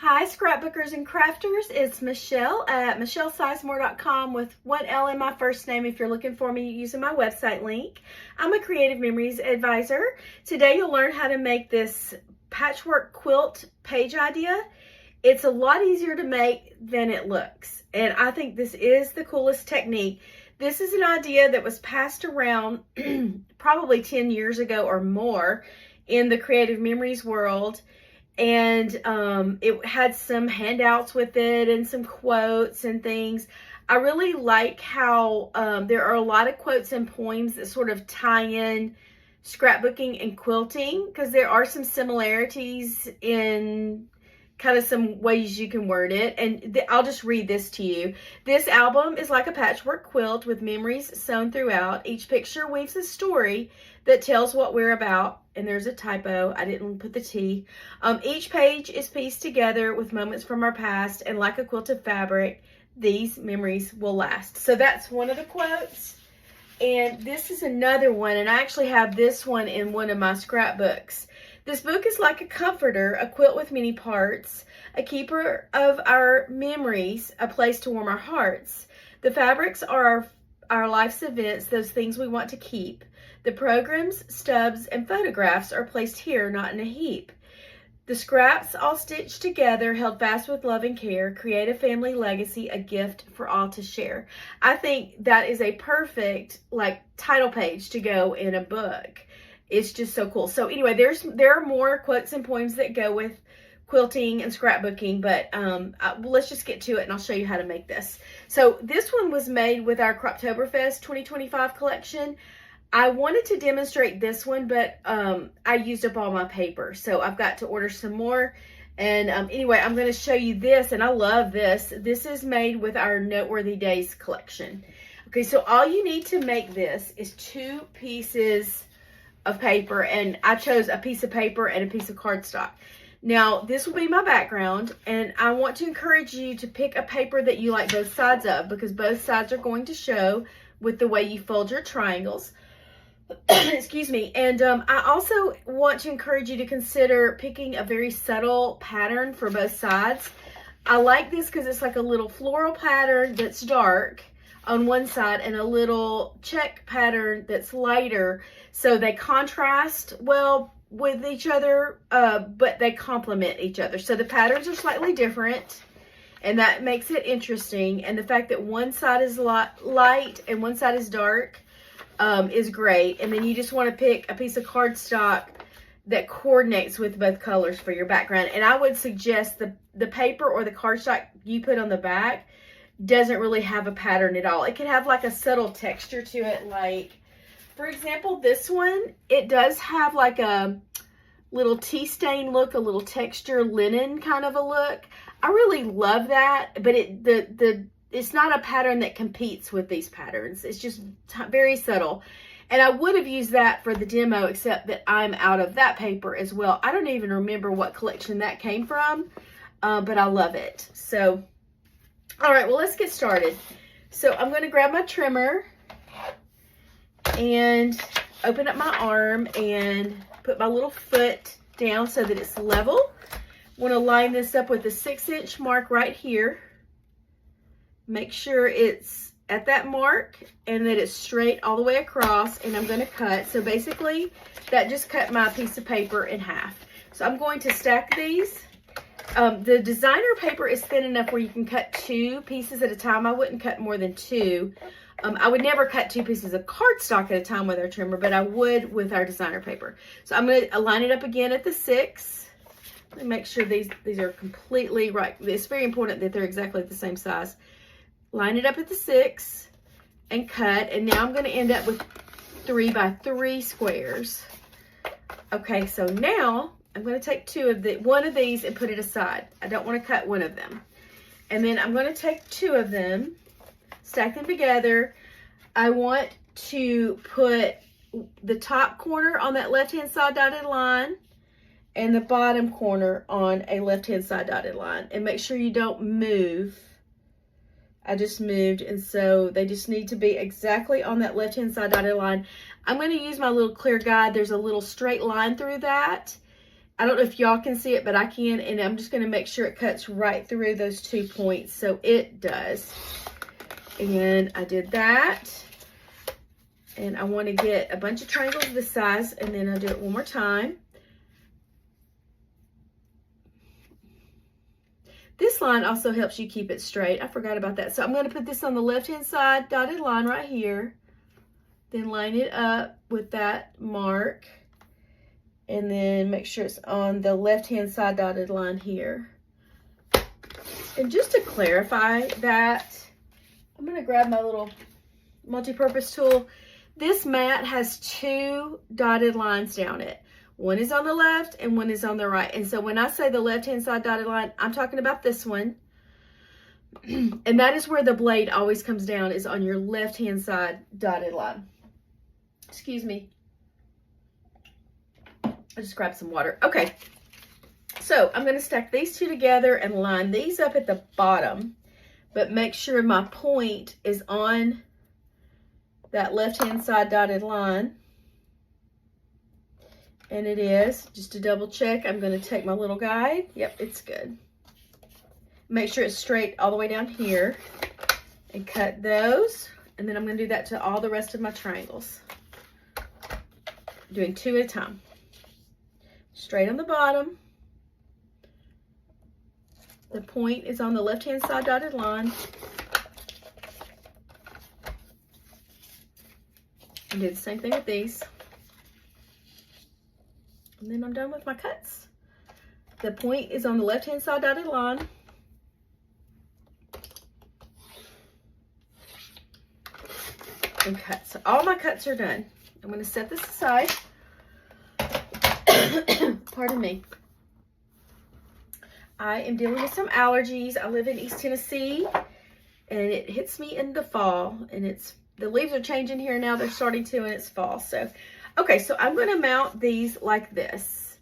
Hi scrapbookers and crafters, it's Michelle at michellesizemore.com with one L in my first name if you're looking for me using my website link. I'm a creative memories advisor. Today you'll learn how to make this patchwork quilt page idea. It's a lot easier to make than it looks, and I think this is the coolest technique. This is an idea that was passed around probably 10 years ago or more in the creative memories world. And it had some handouts with it and some quotes and things. I really like how there are a lot of quotes and poems that sort of tie in scrapbooking and quilting, because there are some similarities in kind of some ways you can word it. And I'll just read this to you. This album is like a patchwork quilt with memories sewn throughout. Each picture weaves a story that tells what we're about. And there's a typo, I didn't put the T. Each page is pieced together with moments from our past, and like a quilted fabric, these memories will last. So that's one of the quotes. And this is another one, and I actually have this one in one of my scrapbooks. This book is like a comforter, a quilt with many parts, a keeper of our memories, a place to warm our hearts. The fabrics are our life's events, those things we want to keep. The programs, stubs, and photographs are placed here, not in a heap. The scraps, all stitched together, held fast with love and care, create a family legacy, a gift for all to share. I think that is a perfect title page to go in a book. It's just so cool. So anyway, there are more quotes and poems that go with quilting and scrapbooking, but let's just get to it and I'll show you how to make this. So this one was made with our Croptoberfest 2025 collection. I wanted to demonstrate this one, but I used up all my paper, so I've got to order some more. And anyway, I'm going to show you this, and I love this. This is made with our Noteworthy Days collection. Okay, so all you need to make this is 2 pieces of paper, and I chose a piece of paper and a piece of cardstock. Now, this will be my background, and I want to encourage you to pick a paper that you like both sides of, because both sides are going to show with the way you fold your triangles. Excuse me. And I also want to encourage you to consider picking a very subtle pattern for both sides. I like this because it's like a little floral pattern that's dark on one side and a little check pattern that's lighter. So they contrast well with each other, but they complement each other. So the patterns are slightly different, and that makes it interesting. And the fact that one side is light and one side is dark is great. And then you just want to pick a piece of cardstock that coordinates with both colors for your background. And I would suggest the paper or the cardstock you put on the back doesn't really have a pattern at all. It can have like a subtle texture to it. Like, for example, this one, it does have like a little tea stain look, a little texture linen kind of a look. I really love that, but it's not a pattern that competes with these patterns. It's just very subtle. And I would have used that for the demo, except that I'm out of that paper as well. I don't even remember what collection that came from, but I love it. So, all right, well, let's get started. So I'm going to grab my trimmer and open up my arm and put my little foot down so that it's level. I want to line this up with the 6-inch mark right here. Make sure it's at that mark and that it's straight all the way across, and I'm going to cut. So basically that just cut my piece of paper in half. So I'm going to stack these. The designer paper is thin enough where you can cut 2 pieces at a time. I wouldn't cut more than 2. I would never cut 2 pieces of cardstock at a time with our trimmer, but I would with our designer paper. So I'm going to line it up again at the 6. Let me make sure these are completely right. It's very important that they're exactly the same size. Line it up at the 6 and cut. And now I'm going to end up with 3 by 3 squares. Okay, so now I'm going to take one of these and put it aside. I don't want to cut one of them. And then I'm going to take 2 of them, stack them together. I want to put the top corner on that left-hand side dotted line and the bottom corner on a left-hand side dotted line. And make sure you don't move. I just moved, and so they just need to be exactly on that left-hand side dotted line. I'm going to use my little clear guide. There's a little straight line through that. I don't know if y'all can see it, but I can, and I'm just going to make sure it cuts right through those 2 points. So it does. And I did that. And I want to get a bunch of triangles this size, and then I'll do it one more time. This line also helps you keep it straight. I forgot about that. So I'm going to put this on the left-hand side dotted line right here. Then line it up with that mark. And then make sure it's on the left-hand side dotted line here. And just to clarify that, I'm going to grab my little multi-purpose tool. This mat has 2 dotted lines down it. One is on the left and one is on the right. And so when I say the left-hand side dotted line, I'm talking about this one. And that is where the blade always comes down, is on your left-hand side dotted line. Excuse me. I just grabbed some water. Okay. So I'm going to stack these 2 together and line these up at the bottom, but make sure my point is on that left-hand side dotted line. And it is. Just to double check, I'm going to take my little guide. Yep, it's good. Make sure it's straight all the way down here and cut those. And then I'm going to do that to all the rest of my triangles. Doing 2 at a time. Straight on the bottom. The point is on the left-hand side dotted line. And do the same thing with these. And then I'm done with my cuts. The point is on the left-hand side dotted line. And cut. So all my cuts are done. I'm going to set this aside. Pardon me. I am dealing with some allergies. I live in East Tennessee, and it hits me in the fall, and the leaves are changing here now. They're starting to, and it's fall. So, okay, so I'm going to mount these like this.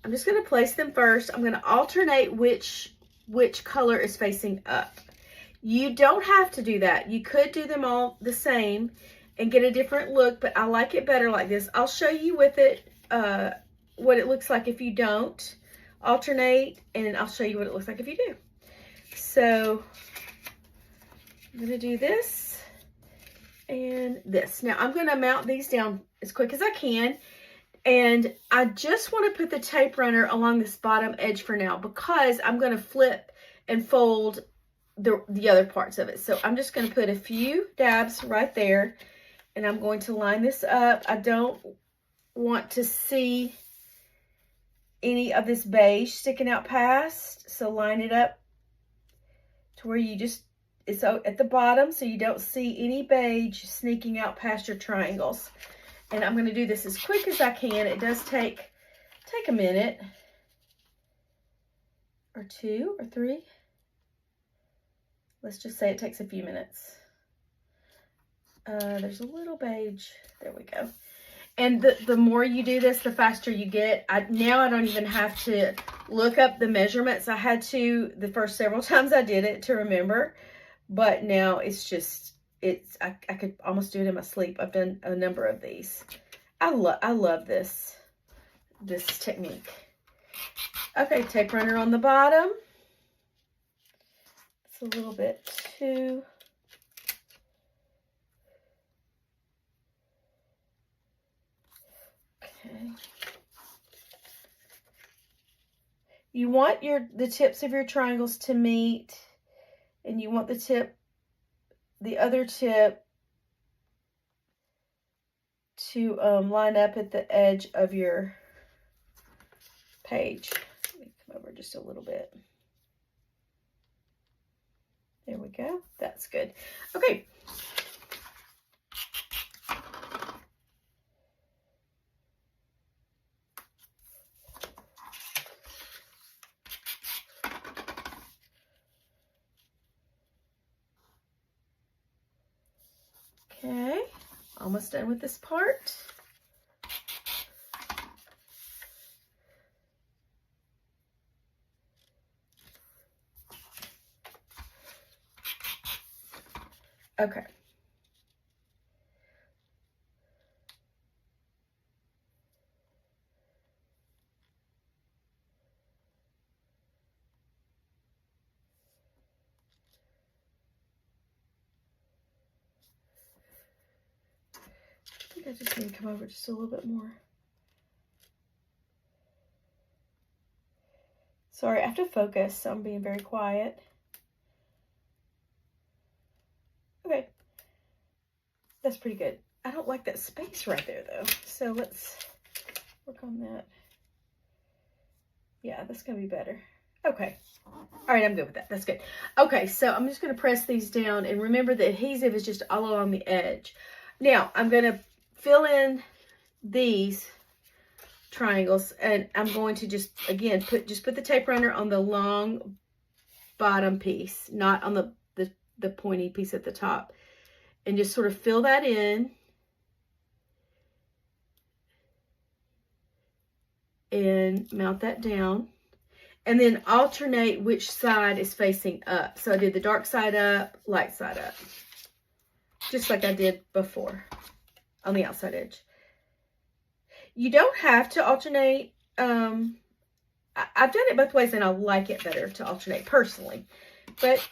I'm just going to place them first. I'm going to alternate which color is facing up. You don't have to do that. You could do them all the same and get a different look, but I like it better like this. I'll show you with it what it looks like if you don't alternate, and I'll show you what it looks like if you do. So I'm going to do this and this. Now I'm going to mount these down as quick as I can, and I just want to put the tape runner along this bottom edge for now because I'm going to flip and fold the other parts of it. So I'm just going to put a few dabs right there, and I'm going to line this up. I don't want to see any of this beige sticking out past, so line it up to where it's at the bottom so you don't see any beige sneaking out past your triangles. And I'm going to do this as quick as I can. It does take a minute or 2 or 3. Let's just say it takes a few minutes. There's a little beige. There we go. And the more you do this, the faster you get. Now I don't even have to look up the measurements. I had to the first several times I did it to remember. But now it's just, I could almost do it in my sleep. I've done a number of these. I love this technique. Okay, tape runner on the bottom. It's a little bit too... Okay. You want the tips of your triangles to meet, and you want the other tip to line up at the edge of your page. Let me come over just a little bit. There we go. That's good. Okay. Okay, almost done with this part. Okay. I just need to come over just a little bit more. Sorry, I have to focus, so I'm being very quiet. Okay, that's pretty good. I don't like that space right there though, so let's work on that. Yeah, that's gonna be better. Okay, all right, I'm good with that. That's good. Okay, so I'm just gonna press these down, and remember the adhesive is just all along the edge. Now I'm gonna fill in these triangles, and I'm going to just again put the tape runner on the long bottom piece, not on the pointy piece at the top, and just sort of fill that in and mount that down, and then alternate which side is facing up. So I did the dark side up, light side up, just like I did before on the outside edge. You don't have to alternate. I've done it both ways, and I like it better to alternate personally. But,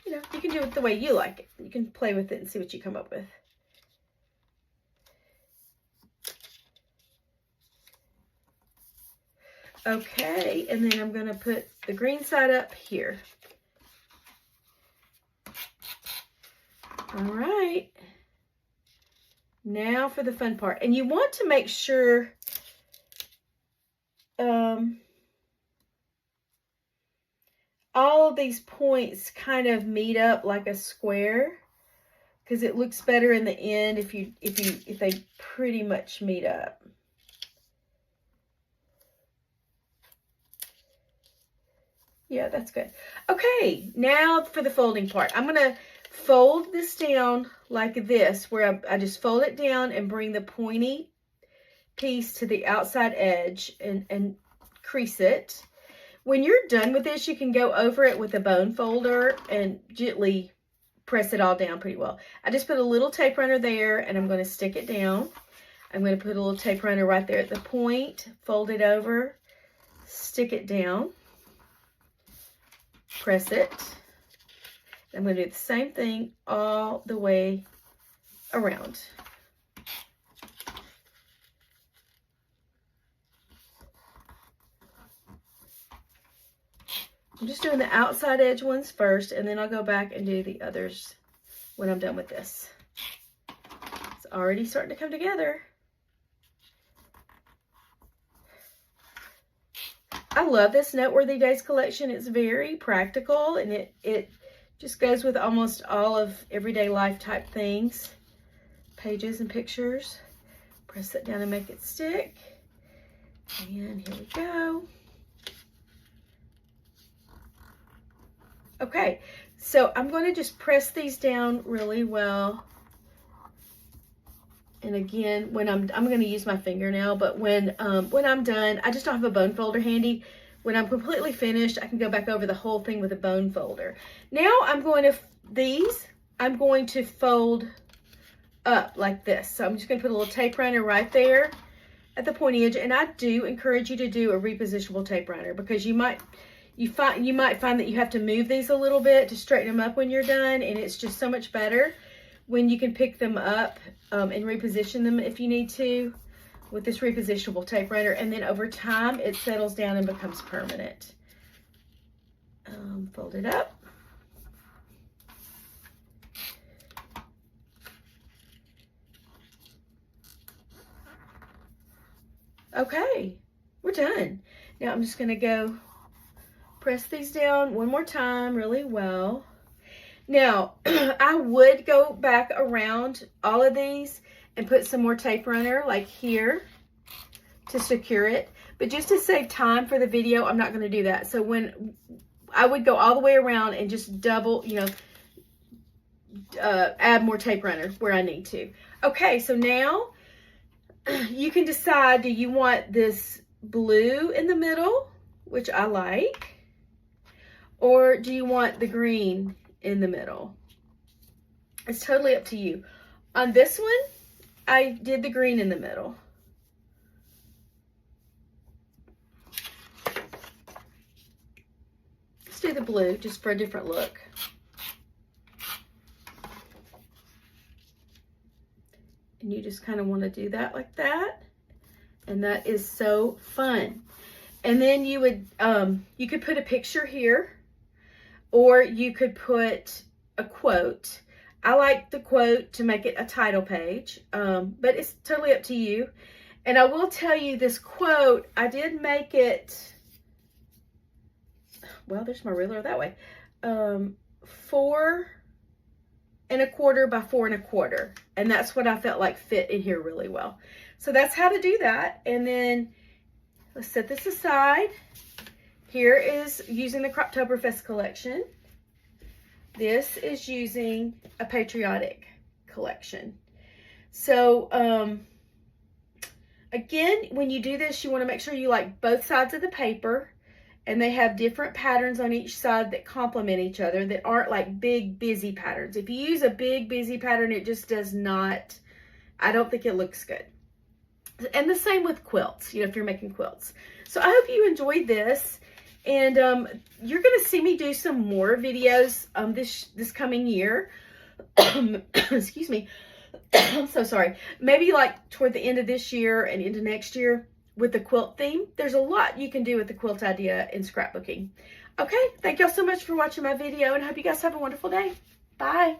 you know, you can do it the way you like it. You can play with it and see what you come up with. Okay, and then I'm going to put the green side up here. All right. Now for the fun part. And you want to make sure all of these points kind of meet up like a square, because it looks better in the end if they pretty much meet up. Yeah, that's good. Okay, now for the folding part. I'm going to fold this down like this, where I just fold it down and bring the pointy piece to the outside edge and crease it. When you're done with this, you can go over it with a bone folder and gently press it all down pretty well. I just put a little tape runner there, and I'm going to stick it down. I'm going to put a little tape runner right there at the point, fold it over, stick it down, press it. I'm going to do the same thing all the way around. I'm just doing the outside edge ones first, and then I'll go back and do the others when I'm done with this. It's already starting to come together. I love this Noteworthy Days collection. It's very practical, and it just goes with almost all of everyday life type things. Pages and pictures. Press it down and make it stick. And here we go. Okay, so I'm going to just press these down really well. And again, when I'm going to use my fingernail, but when I'm done, I just don't have a bone folder handy. When I'm completely finished, I can go back over the whole thing with a bone folder. Now I'm going to fold up like this. So I'm just going to put a little tape runner right there at the pointy edge. And I do encourage you to do a repositionable tape runner, because you might find that you have to move these a little bit to straighten them up when you're done, and it's just so much better when you can pick them up and reposition them if you need to with this repositionable tape runner, and then over time it settles down and becomes permanent. Fold it up. Okay, we're done. Now I'm just going to go press these down one more time really well. Now, I would go back around all of these and put some more tape runner like here to secure it. But just to save time for the video, I'm not going to do that. So when I would go all the way around and just double, add more tape runner where I need to. Okay, so now you can decide, do you want this blue in the middle, which I like, or do you want the green in the middle? It's totally up to you. On this one, I did the green in the middle. Let's do the blue just for a different look. And And you just kind of want to do that like that. And that is so fun. And then you would, you could put a picture here, or you could put a quote. I like the quote to make it a title page, but it's totally up to you. And I will tell you, this quote, I did make it, well, there's my ruler that way, 4 1/4 by 4 1/4. And that's what I felt like fit in here really well. So that's how to do that. And then let's set this aside. Here is using the Croptoberfest collection. This is using a patriotic collection. So, again, when you do this, you want to make sure you like both sides of the paper, and they have different patterns on each side that complement each other, that aren't like big, busy patterns. If you use a big, busy pattern, it just does not, I don't think it looks good. And the same with quilts, you know, if you're making quilts. So I hope you enjoyed this. And you're going to see me do some more videos this coming year. Excuse me. I'm so sorry. Maybe like toward the end of this year and into next year with the quilt theme. There's a lot you can do with the quilt idea in scrapbooking. Okay, thank y'all so much for watching my video, and I hope you guys have a wonderful day. Bye.